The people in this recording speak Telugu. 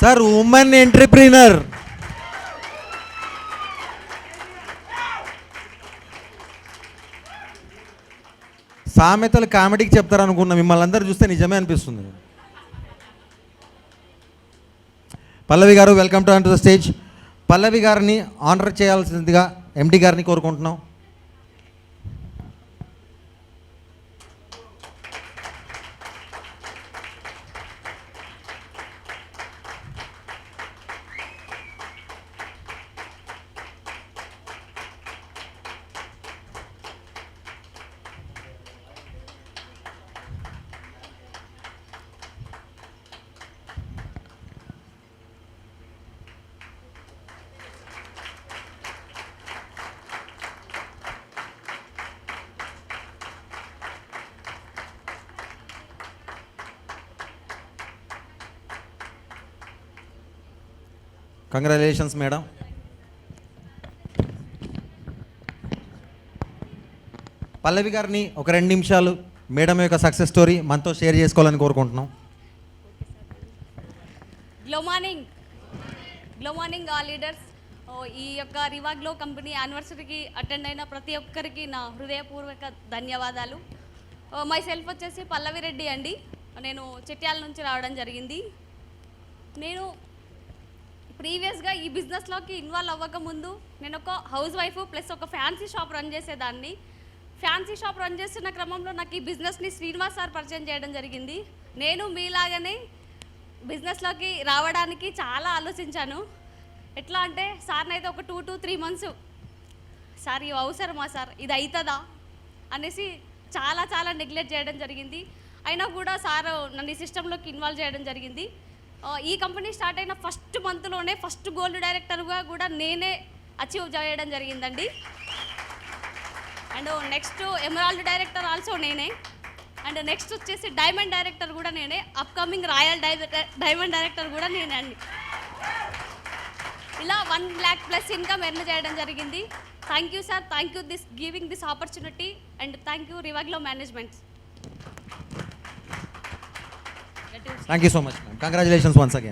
Sir women entrepreneur. సామెతలు కామెడీకి చెప్తారనుకున్నా, మిమ్మల్ని అందరూ చూస్తే నిజమే అనిపిస్తుంది. పల్లవి గారు, వెల్కమ్ టు ద స్టేజ్. పల్లవి గారిని ఆనర్ చేయాల్సిందిగా ఎండి గారిని కోరుకుంటున్నాం. Congratulations madam. పల్లవి గారిని ఒక 2 నిమిషాలు మేడం యొక్క సక్సెస్ స్టోరీ మనతో షేర్ చేసుకోవాలని కోరుకుంటున్నాం. Glow morning all leaders. ఈ యొక్క రివా గ్లో కంపెనీ యానివర్సరీకి అటెండ్ అయిన ప్రతి ఒక్కరికి నా హృదయపూర్వక ధన్యవాదాలు. మై సెల్ఫ్ వచ్చేసి పల్లవి రెడ్డి అండి. నేను చిట్యాల నుంచి రావడం జరిగింది. నేను ప్రీవియస్గా ఈ బిజినెస్లోకి ఇన్వాల్వ్ అవ్వకముందు నేను ఒక హౌస్ వైఫ్ ప్లస్ ఒక ఫ్యాన్సీ షాప్ రన్ చేసేదాన్ని. ఫ్యాన్సీ షాప్ రన్ చేస్తున్న క్రమంలో నాకు ఈ బిజినెస్ని శ్రీనివాస్ సార్ పరిచయం చేయడం జరిగింది. నేను మీలాగనే బిజినెస్లోకి రావడానికి చాలా ఆలోచించాను. ఎట్లా అంటే సార్ని అయితే ఒక 2 to 3 months సార్ ఇవి అవసరమా సార్, ఇది అవుతుందా అనేసి చాలా నెగ్లెక్ట్ చేయడం జరిగింది. అయినా కూడా సార్ నన్ను ఈ సిస్టంలోకి ఇన్వాల్వ్ చేయడం జరిగింది. ఈ కంపెనీ స్టార్ట్ అయిన ఫస్ట్ మంత్లోనే ఫస్ట్ గోల్డ్ డైరెక్టర్గా కూడా నేనే అచీవ్ చేయడం జరిగిందండి. And next emerald director also నేనే. అండ్ నెక్స్ట్ వచ్చేసి డైమండ్ డైరెక్టర్ కూడా నేనే. అప్కమింగ్ రాయల్ డైమండ్ డైరెక్టర్ కూడా నేనే అండి. ఇలా 1 lakh ప్లస్ ఇన్కమ్ ఎర్న్ చేయడం జరిగింది. Thank you sir, thank you giving this opportunity and thank you రివాగ్లో management. Thank you so much, ma'am. Congratulations once again.